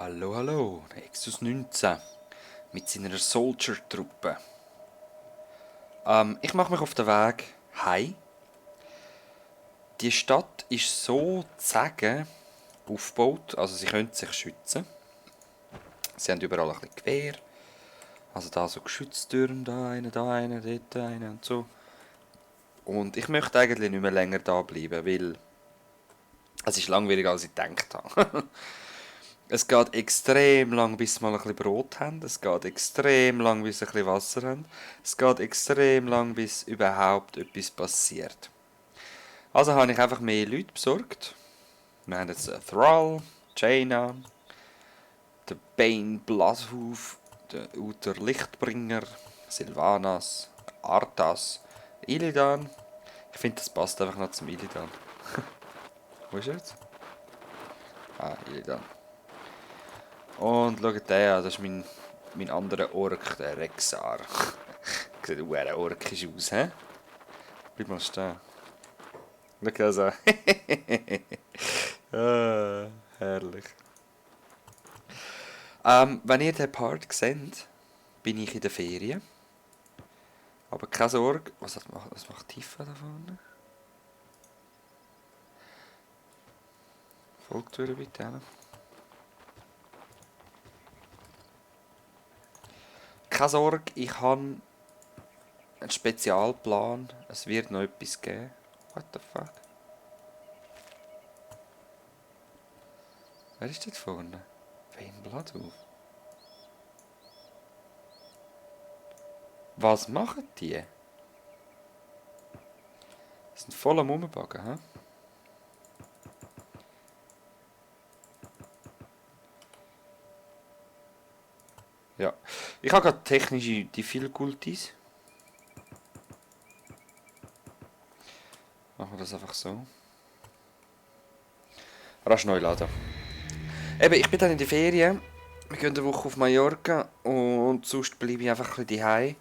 Hallo, hallo, der Exodus 19 mit seiner Soldier-Truppe. Ich mache mich auf den Weg heim. Die Stadt ist so zu sagen aufgebaut, also sie können sich schützen. Sie haben überall ein bisschen Gewehr. Also da so Geschütztürme, da einer, dort einer und so. Und ich möchte eigentlich nicht mehr länger da bleiben, weil es ist langweiliger, als ich gedacht habe. Es geht extrem lang, bis sie mal ein bisschen Brot haben. Es geht extrem lang, bis sie ein bisschen Wasser haben. Es geht extrem lang, bis überhaupt etwas passiert. Also habe ich einfach mehr Leute besorgt. Wir haben jetzt Thrall, Jaina, den Bane Bloodhoof, den Uther Lichtbringer, Sylvanas, Arthas, Illidan. Ich finde, das passt einfach noch zum Illidan. Wo ist er jetzt? Ah, Illidan. Und schaut den an, das ist mein anderer Ork, der Rexar. Sieht auch orkisch aus, hä? Bleib mal stehen. Schau also. Ah, herrlich. Wenn ihr den Part seht, bin ich in der Ferien. Aber keine Sorge. Was macht Tifa da vorne? Folgt ihr bitte auch. Keine Sorge, ich habe einen Spezialplan. Es wird noch etwas geben. What the fuck? Wer ist dort vorne? Wen Blatt auf? Was machen die? Die sind voll am Rumbagen, hä? Ja. Ich habe gerade technische Difficulties. Machen wir das einfach so. Rasch neu laden. Eben, ich bin dann in die Ferien. Wir gehen eine Woche auf Mallorca und sonst bleibe ich einfach ein bisschen daheim.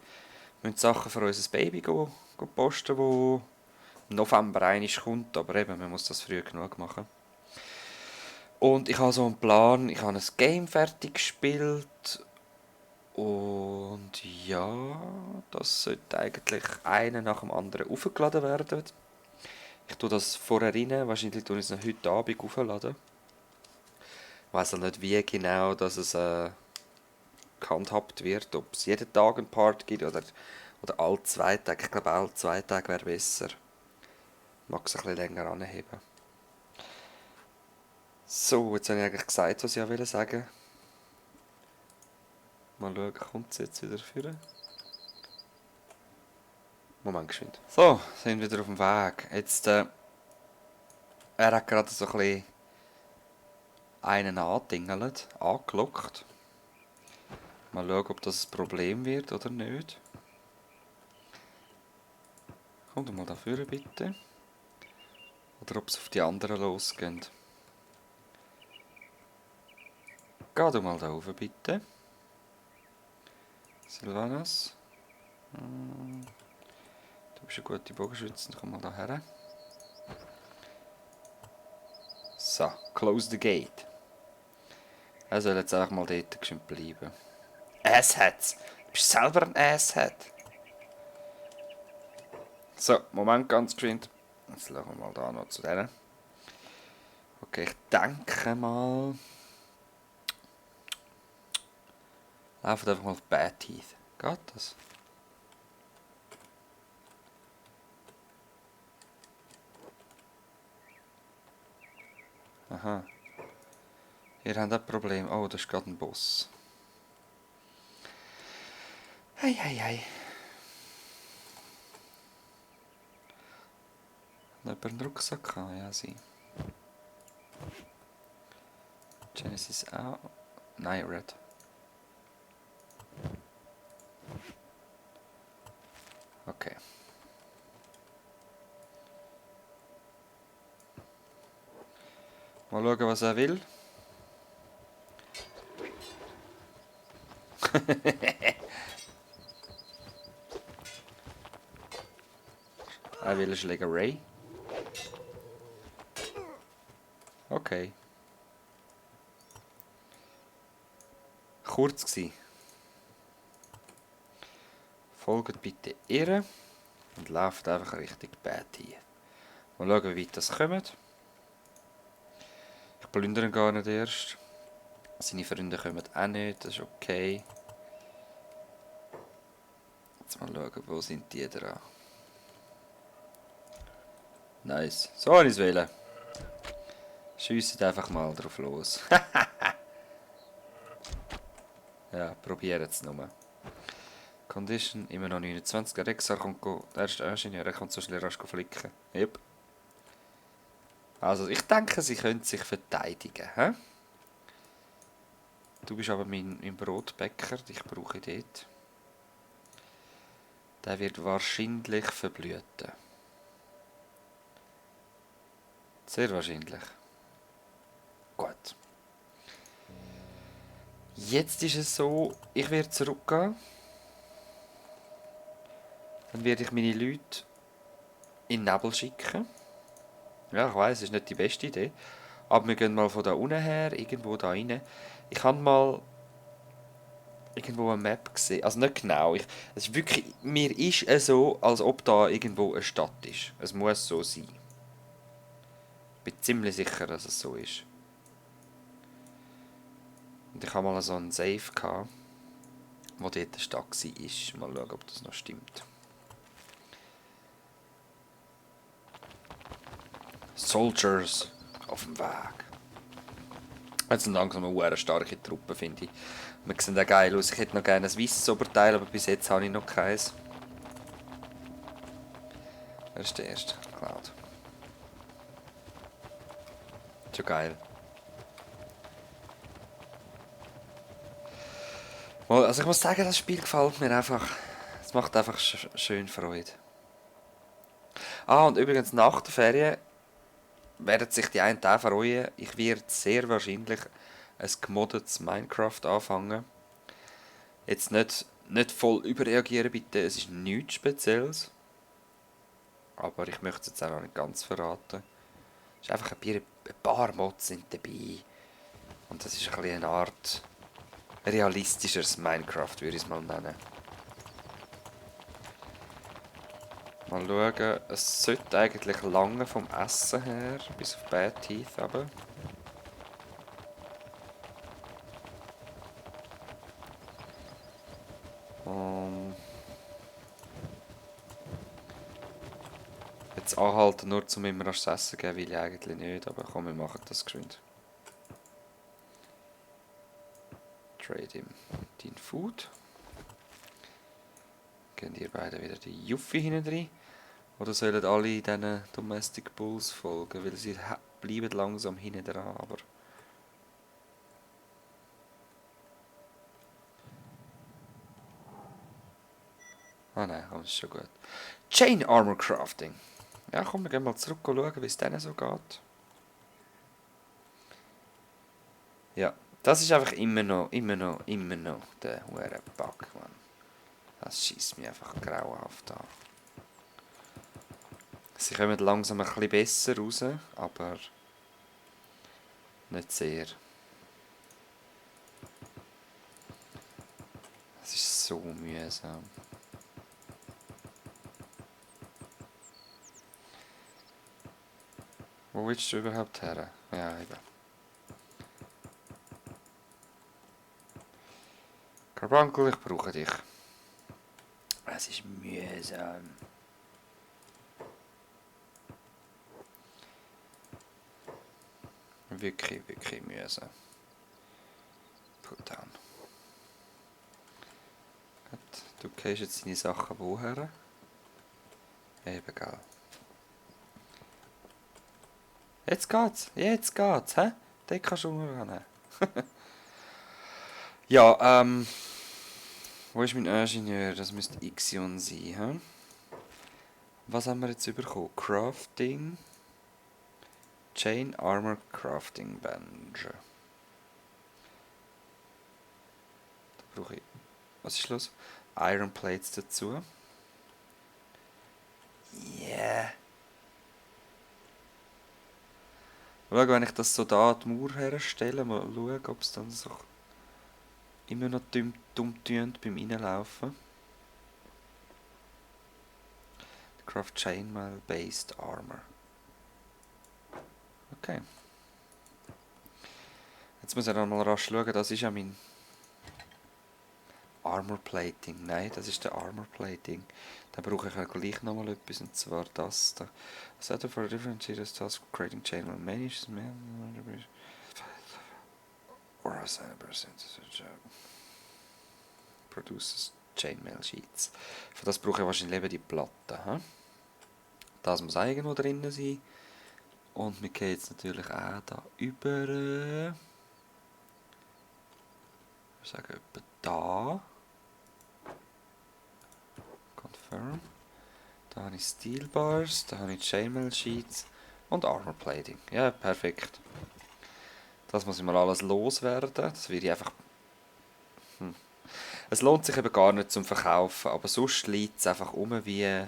Wir müssen Sachen für unser Baby posten, wo im November einig kommt, aber eben, man muss das früh genug machen. Und ich habe so einen Plan, ich habe ein Game fertig gespielt und ja, das sollte eigentlich einer nach dem anderen aufgeladen werden. Ich tue das vorher rein, wahrscheinlich tue ich es noch heute Abend aufladen. Ich weiss auch nicht, wie genau dass es gehandhabt wird, ob es jeden Tag einen Part gibt oder alle 2 Tage. Ich glaube, alle 2 Tage wäre besser. Mag es ein bisschen länger anheben. So, jetzt habe ich eigentlich gesagt, was ich auch sagen wollte. Mal schauen, kommt es jetzt wieder führen? Moment, geschwind. So, sind wieder auf dem Weg. Jetzt, er hat gerade so ein bisschen einen angelockt. Mal schauen, ob das ein Problem wird oder nicht. Kommt mal dafür bitte. Oder ob es auf die anderen losgeht. Geh du mal da rauf bitte. Sylvanas. Du bist eine gute Bogenschützin, komm mal da her. So, close the gate. Er soll jetzt einfach mal dort geschwind bleiben. Asshat! Du bist selber ein Asshat! So, Moment, ganz geschwind. Jetzt schauen wir mal da noch zu denen. Okay, ich denke mal... Laufen einfach mal auf Bad Teeth. Geht das? Aha. Ihr habt ein Problem. Oh, das ist gerade ein Boss. Hei, hei, hei. Hat jemand einen Rucksack gehabt? Ja, sie. Genesis auch. Nein, Red. Okay. Mal schauen, was er will. Er will eine Schlägerei. Okay. kurz gewesen. Folgt bitte ihr und lauft einfach Richtung Bad hier. Mal schauen, wie weit das kommt. Ich plündere gar nicht erst. Seine Freunde kommen auch nicht, das ist okay. Jetzt mal schauen, wo sind die dran. Nice. So habe ich es wählen. Schiessen einfach mal drauf los. Ja, probieren es nur. Condition immer noch 29. Der Rexar kommt der erste Ingenieur, er kommt so schnell rasch flicken. Yep. Also ich denke, sie können sich verteidigen. He? Du bist aber mein Brotbäcker, dich brauche ich dort. Der wird wahrscheinlich verblüten. Sehr wahrscheinlich. Gut. Jetzt ist es so, ich werde zurückgehen. Dann werde ich meine Leute in den Nebel schicken. Ja, ich weiss, es ist nicht die beste Idee. Aber wir gehen mal von da unten her, irgendwo da rein. Ich habe mal irgendwo eine Map gesehen. Also nicht genau. Es ist wirklich, mir ist es so, als ob da irgendwo eine Stadt ist. Es muss so sein. Ich bin ziemlich sicher, dass es so ist. Und ich habe mal so einen Safe gehabt, wo dort eine Stadt war. Mal schauen, ob das noch stimmt. Soldiers auf dem Weg. Jetzt sind langsam eine starke Truppe, finde ich. Wir sehen auch geil aus. Ich hätte noch gerne ein weißes Oberteil, aber bis jetzt habe ich noch keins. Wer ist der erste? Cloud. Schon geil. Also ich muss sagen, das Spiel gefällt mir einfach. Es macht einfach schön Freude. Ah, und übrigens nach der Ferien werden sich die einen auch freuen. Ich werde sehr wahrscheinlich ein gemoddetes Minecraft anfangen. Jetzt nicht voll überreagieren bitte, es ist nichts Spezielles. Aber ich möchte es jetzt auch noch nicht ganz verraten. Es ist einfach ein paar Mods sind dabei. Und das ist ein bisschen eine Art realistischeres Minecraft, würde ich es mal nennen. Mal schauen, es sollte eigentlich lange vom Essen her, bis auf Bad Teeth aber. Jetzt anhalten, nur zum immer das Essen geben, will ich eigentlich nicht, aber komm, wir machen das geschwind. Trade ihm dein Food. Gehen ihr beide wieder die Juffi hinten rein? Oder sollen alle diesen Domestic Bulls folgen? Weil sie bleiben langsam hinten dran, aber... Ah nein, komm, ist schon gut. Chain Armor Crafting. Ja komm, wir gehen mal zurück und schauen, wie es denen so geht. Ja, das ist einfach immer noch der hure Bug, Mann. Das schießt mich einfach grauenhaft an. Sie kommen langsam ein bisschen besser raus, aber nicht sehr. Es ist so mühsam. Wo willst du überhaupt her? Ja, eben. Carbuncle, ich brauche dich. Es ist mühsam. Wirklich mühsam. Put down. Gut, du gehst jetzt deine Sachen woher? Eben, gell. Jetzt geht's, hä? Den kannst du umrennen. Ja, wo ist mein Ingenieur? Das müsste Ixion sein, hä? Was haben wir jetzt bekommen? Crafting. Chain Armor Crafting Bench. Da brauche ich... Was ist los? Iron Plates dazu. Yeah. Schau, wenn ich das so da an die Mauer herstelle, mal schauen, ob es dann so immer noch dumm tun beim Reinlaufen. Craft Chainmail Based Armor. Okay. Jetzt muss ich noch mal rasch schauen, das ist ja mein Armor Plating. Nein, das ist der Armor Plating. Dann brauche ich ja gleich noch mal etwas, und zwar das da. Set for a different serious task creating chainmail managed or a produces Chainmail Sheets. Für das brauche ich wahrscheinlich eben die Platte. He? Das muss irgendwo drin sein. Und wir gehen jetzt natürlich auch da über. Ich sage etwa da. Confirm. Da habe ich Steel Bars, da habe ich Chainmail Sheets und Armor Plating. Ja, perfekt. Das muss ich mal alles loswerden. Das wird einfach. Es lohnt sich eben gar nicht zum Verkaufen, aber sonst liegt es einfach um wie.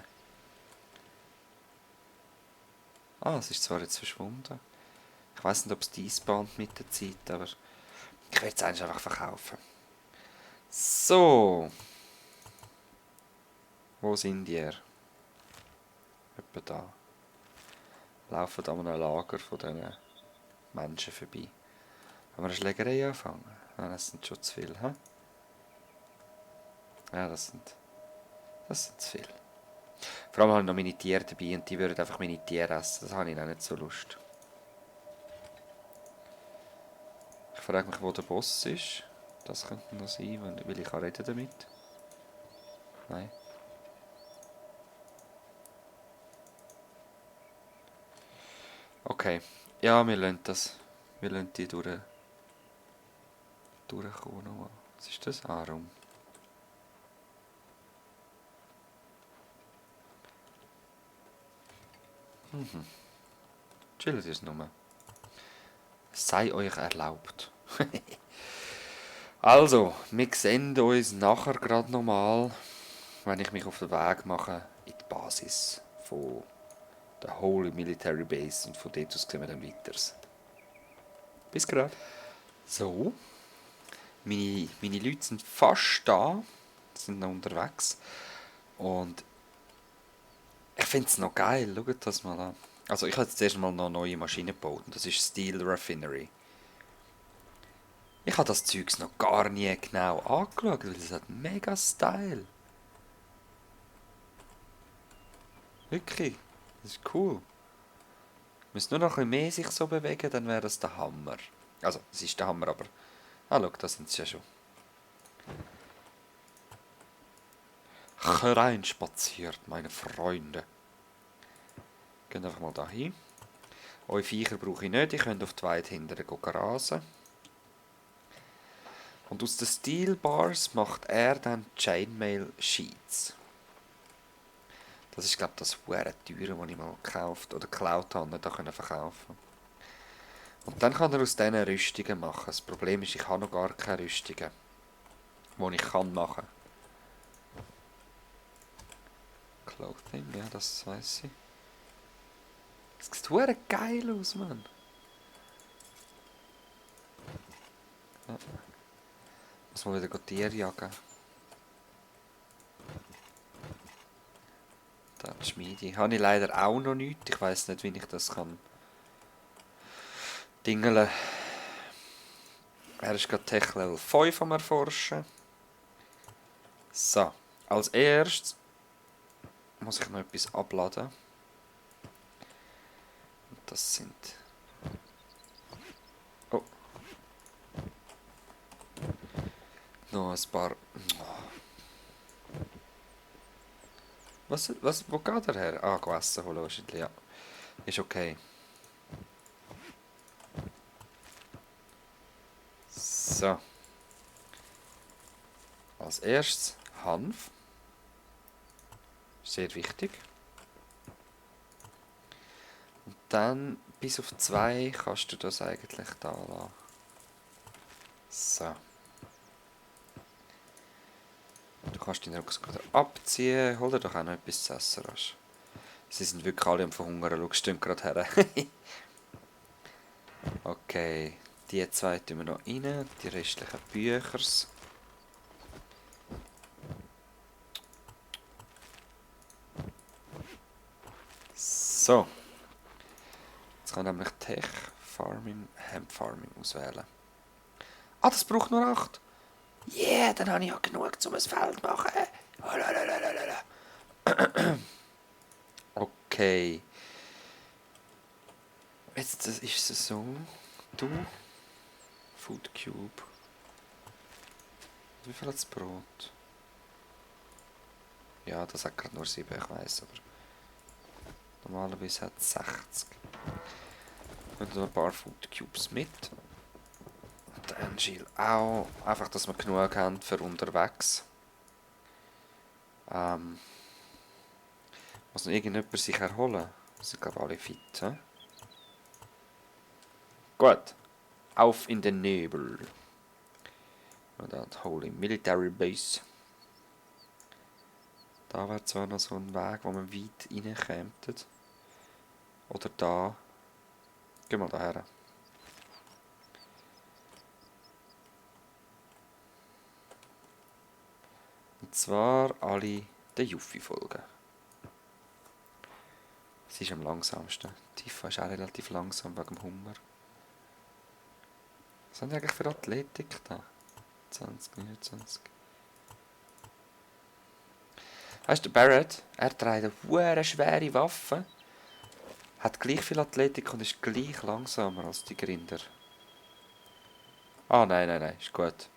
Es ist zwar jetzt verschwunden. Ich weiß nicht, ob es despawned mit der Zeit, aber ich werde es eigentlich einfach verkaufen. So. Wo sind ihr? Etwa da. Laufen an einem Lager von diesen Menschen vorbei. Haben wir eine Schlägerei anfangen? Nein, das sind schon zu viel, hä? Ja, das sind zu viel. Vor allem habe ich noch meine Tiere dabei und die würden einfach meine Tiere essen. Das habe ich auch nicht so Lust. Ich frage mich, wo der Boss ist. Das könnte noch sein, weil ich reden damit. Nein. Okay. Ja, wir lassen das. Wir lassen die durchkommen nochmal. Was ist das? Rum. Chillt es nur. Es sei euch erlaubt. Also, wir sehen uns nachher gerade nochmal, wenn ich mich auf den Weg mache in die Basis von der Holy Military Base, und von dort aus sehen wir dann weiter. Bis gerade. So, meine Leute sind fast da, sind noch unterwegs, und ich finde es noch geil. Schaut das mal an. Also ich habe jetzt zuerst mal noch neue Maschinen gebaut, und das ist Steel Raffinery. Ich habe das Zeugs noch gar nie genau angeschaut, weil es hat mega Style. Wirklich, das ist cool. Müsste nur noch ein bisschen mehr sich so bewegen, dann wäre das der Hammer. Also, es ist der Hammer, aber... schau, da sind sie ja schon. Hereinspaziert, meine Freunde. Geht einfach mal da hin. Eure Viecher brauche ich nicht, ihr könnt auf die Weide hinterher rasen. Und aus den Steel Bars macht er dann Chainmail Sheets. Das ist, glaube ich, das hure teure, das ich mal gekauft oder geklaut habe und nicht verkaufen. Und dann kann er aus diesen Rüstungen machen. Das Problem ist, ich habe noch gar keine Rüstungen, die ich machen kann. Clothing, ja, das weiss ich. Das sieht hure geil aus, Mann. Ja. Muss mal wieder Tiere jagen. Da die Schmiede. Habe ich leider auch noch nicht. Ich weiss nicht, wie ich das kann. Dingeln. Er ist gerade Tech Level 5 am Erforschen. So. Als erstes muss ich noch etwas abladen. Und das sind... oh. Noch ein paar... Wo geht er her? Gegessen holen wahrscheinlich, ja. Ist okay. So. Als erstes Hanf. Sehr wichtig. Und dann bis auf 2 kannst du das eigentlich da lassen. So. Du kannst den Rucksack wieder abziehen. Hol dir doch auch noch etwas zu essen. Rasch. Sie sind wirklich alle am Verhungern. Schau, stimmt gerade her. Okay. Die 2 tun wir noch rein. Die restlichen Bücher. So. Jetzt kann ich nämlich Tech, Farming, Hemp Farming auswählen. Ah, das braucht nur 8. Yeah, dann habe ich ja genug, um ein Feld zu machen. Okay. Jetzt ist es so. Du. Food Cube. Wie viel hat das Brot? Ja, das hat gerade nur 7, ich weiss, aber normalerweise hat es 60. Und noch ein paar Food Cubes mit. Und der Angel auch. Einfach, dass wir genug haben für unterwegs. Muss noch irgendjemand sich erholen? Sind glaube alle fit, he? Gut. Auf in den Nebel. Und dann Holy Military Base. Da wäre zwar noch so ein Weg, wo man weit reinkämen. Oder da. Gehen wir da her. Und zwar alle den Yuffie folgen. Sie ist am langsamsten. Tifa ist auch relativ langsam wegen dem Hunger. Was haben die eigentlich für Athletik da? 20, 29. Weißt du, Barrett, er trägt eine schwere Waffe, hat gleich viel Athletik und ist gleich langsamer als die Grinder. Ah, nein, ist gut.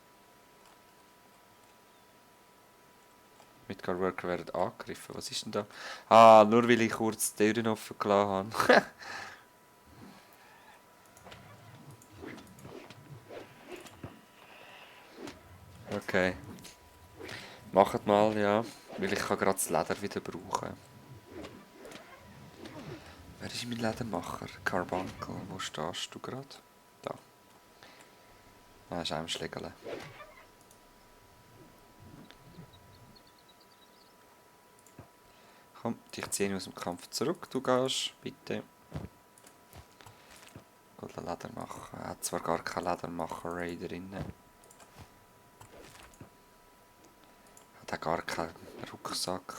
Midgard Worker werden angegriffen. Was ist denn da? Ah, nur weil ich kurz die Türen offen gelassen habe. Okay. Macht mal, ja. Weil ich kann gerade das Leder wieder brauchen. Wer ist mein Ledermacher? Carbuncle. Wo stehst du gerade? Da. Ah, ist auch ein Schlägerle. Komm, dich ziehe ich aus dem Kampf zurück. Du gehst, bitte. Gut, Ledermacher. Er hat zwar gar keinen Ledermacher-Ray drin. Hat auch gar keinen Rucksack.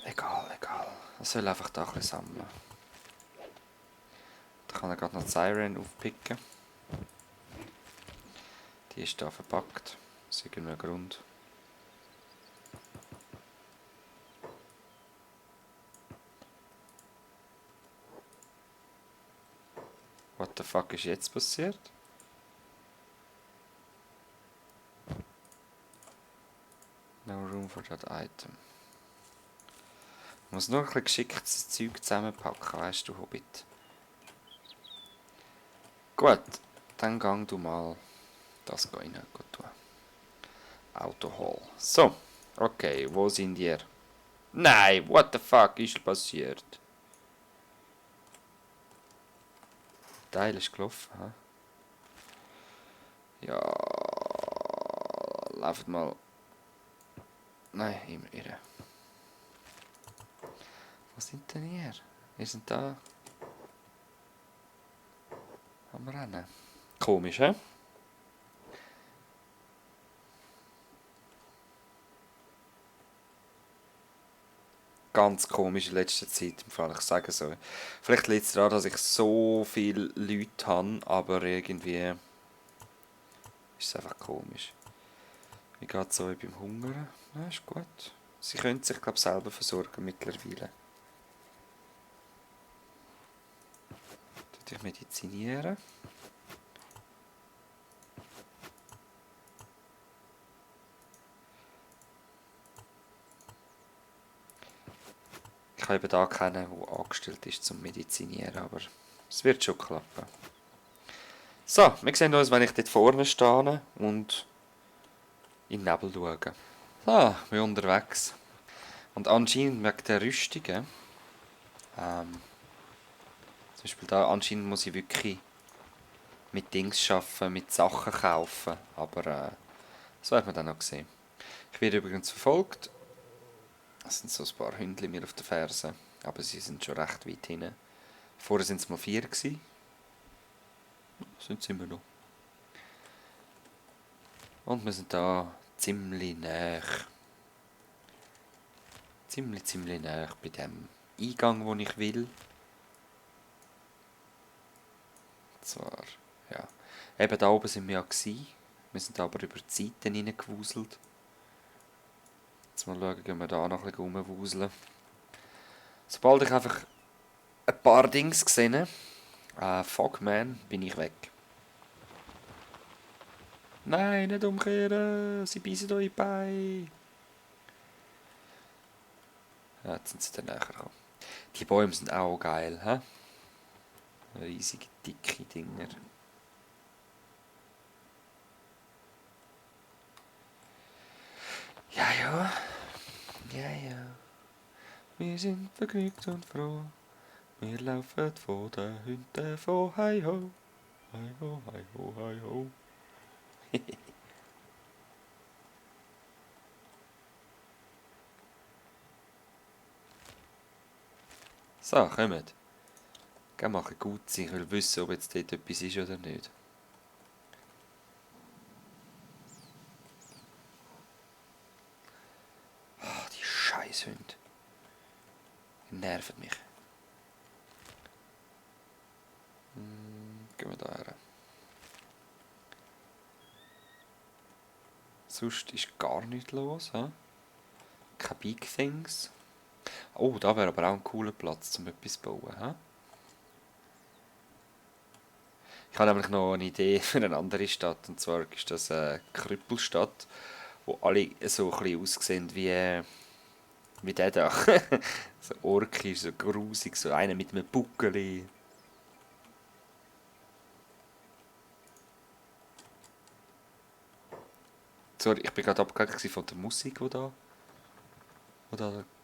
Egal. Er soll einfach da ein bisschen sammeln. Da kann er gerade noch die Siren aufpicken. Die ist da verpackt. Aus irgendeinem Grund. What the fuck ist jetzt passiert? No room for that item. Ich muss nur ein bisschen geschicktes Zeug zusammenpacken, weißt du, Hobbit. Gut, dann gang du mal das rein tun. Autohall. So, okay, wo sind ihr? Nein, what the fuck ist passiert? Teil ist gelaufen, ha? Ja, lauft mal. Nein, immer irre. Wo sind denn ihr? Wir sind da. Am Rennen. Komisch, hä? Ganz komisch in letzter Zeit, im Fall, ich sage so. Vielleicht liegt es daran, dass ich so viele Leute habe, aber irgendwie ist es einfach komisch. Wie geht es euch beim Hungern? Ja, ist gut. Sie können sich, glaube ich, selber versorgen mittlerweile. Tut euch medizinieren. Ich habe eben da keinen, der angestellt ist zum Medizinieren, aber es wird schon klappen. So, wir sehen uns, wenn ich dort vorne stehe und in den Nebel schaue. So, wir sind unterwegs. Und anscheinend wegen der Rüstungen, zum Beispiel da, anscheinend muss ich wirklich mit Dings arbeiten, mit Sachen kaufen, aber das wird man dann noch sehen. Ich werde übrigens verfolgt. Es sind so ein paar Hündchen mir auf den Fersen, aber sie sind schon recht weit hinten. Vorher waren es mal 4 gewesen. Sind sie immer noch. Und wir sind da ziemlich nah. ziemlich nah bei dem Eingang, wo ich will. Und zwar, ja. Eben da oben sind wir ja gewesen. Wir sind aber über die Seiten reingewuselt. Jetzt mal schauen, gehen wir da noch ein bisschen rumwuseln. Sobald ich einfach ein paar Dings gesehen habe, Fogman, bin ich weg. Nein, nicht umkehren! Sie beißen euch bei! Ja, jetzt sind sie dann näher gekommen. Die Bäume sind auch geil, hä? Riesige, dicke Dinger. Ja, ja. Ja, ja. Wir sind vergnügt und froh. Wir laufen von den Hunden von Hi ho. Hi ho, hi ho, hi ho. So, kommt. Geh mal gut sein. Ich will wissen, ob jetzt dort etwas ist oder nicht. Ah, die Scheisshunde. Die nerven mich. Gehen wir da her. Sonst ist gar nichts los. He? Keine Big Things. Oh, da wäre aber auch ein cooler Platz, um etwas zu bauen. He? Ich habe nämlich noch eine Idee für eine andere Stadt. Und zwar ist das eine Krüppelstadt, wo alle so ein bisschen aussehen wie der da. So orkisch, so grusig, so einer mit einem Buckeli. Sorry, ich bin gerade abgelenkt von der Musik, die da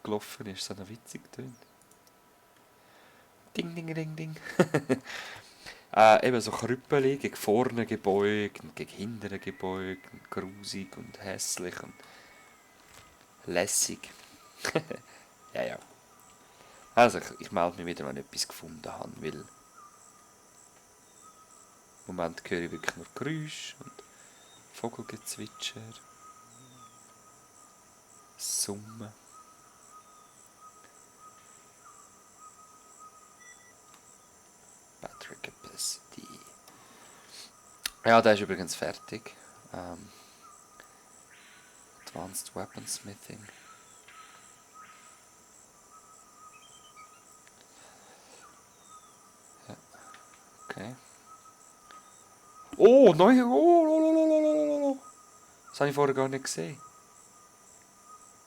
gelaufen ist. So noch witzig tönt. Ding, ding, ding, ding. Eben so Krüppeli gegen vorne gebeugt und gegen hinten gebeugt und grusig und hässlich und lässig. Ja, ja. Also, ich melde mich wieder, wenn ich etwas gefunden habe, weil im Moment höre ich wirklich nur Geräusche und Vogelgezwitscher, Summen. Battery Capacity. Ja, der ist übrigens fertig. Advanced Weaponsmithing. Ja, okay. Oh, neu! Oh. Das habe ich vorher gar nicht gesehen.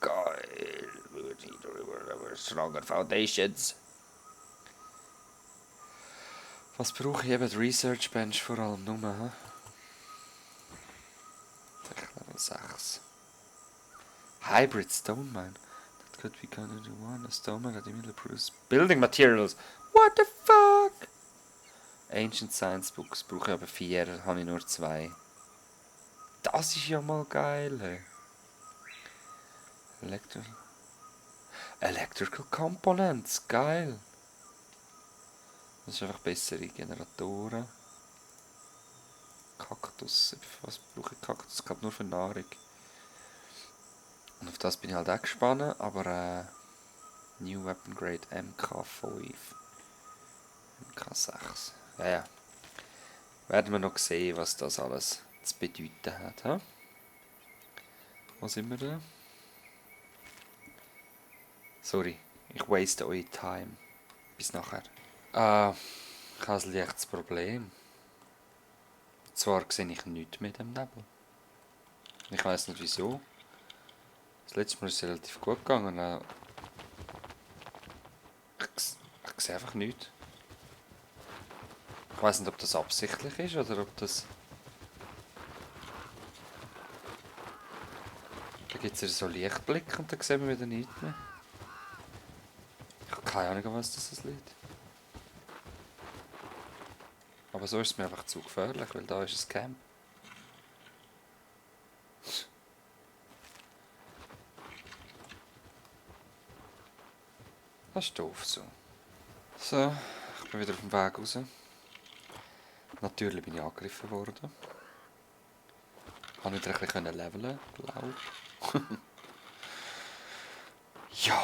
Geil! Stronger Foundations. Was brauche ich eben? Die Research Bench vor allem nur, hä? Level 6. Hybrid Stone Mine. That could be kind of one. A stone mine that immediately produces building materials. What the fuck? Ancient Science Books brauche ich aber 4, habe ich nur 2. Das ist ja mal geil, hey. Electrical Components, geil. Das ist einfach bessere Generatoren. Kaktus, was brauche ich Kaktus? Ich glaube nur für Nahrung. Und auf das bin ich halt auch gespannt, aber New Weapon Grade MK5. MK6. Ja, ja. Werden wir noch sehen, was das alles zu bedeuten hat. He? Wo sind wir da? Sorry, ich waste eure Time. Bis nachher. Ich habe ein leichtes Problem. Zwar sehe ich nichts mit dem Nebel. Ich weiß nicht wieso. Das letzte Mal ist es relativ gut gegangen. Ich sehe einfach nichts. Ich weiß nicht, ob das absichtlich ist oder ob das... Da gibt es so Lichtblick und dann sehen wir wieder nichts mehr. Ich habe keine Ahnung, was das liegt. Aber so ist es mir einfach zu gefährlich, weil da ist ein Camp. Das ist doof so. So, ich bin wieder auf dem Weg raus. Natürlich bin ich angegriffen worden. Ich konnte wieder ein bisschen leveln, glaube ich. Ja,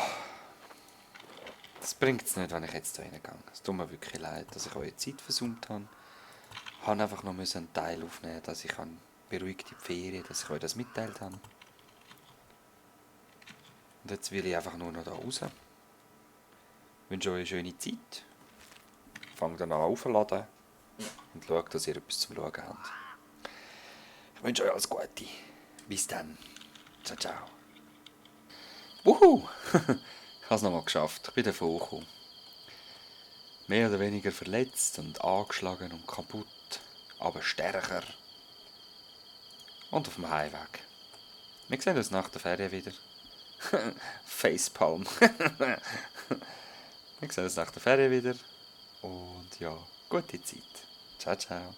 das bringt es nicht, wenn ich jetzt da reingehe. Es tut mir wirklich leid, dass ich eure Zeit versäumt habe. Ich musste einfach noch einen Teil aufnehmen, dass ich beruhigt in die Ferien, dass ich euch das mitteilt habe. Und jetzt will ich einfach nur noch da raus. Ich wünsche euch eine schöne Zeit. Fangt dann an aufzuladen und schaut, dass ihr etwas zum Schauen habt. Ich wünsche euch alles Gute. Bis dann. Ciao, ciao. Wuhu! Ich habe es nochmal geschafft. Ich bin davon gekommen. Mehr oder weniger verletzt und angeschlagen und kaputt, aber stärker. Und auf dem Heimweg. Wir sehen uns nach der Ferien wieder. Facepalm. Wir sehen uns nach der Ferien wieder. Und ja, gute Zeit. Ciao, ciao.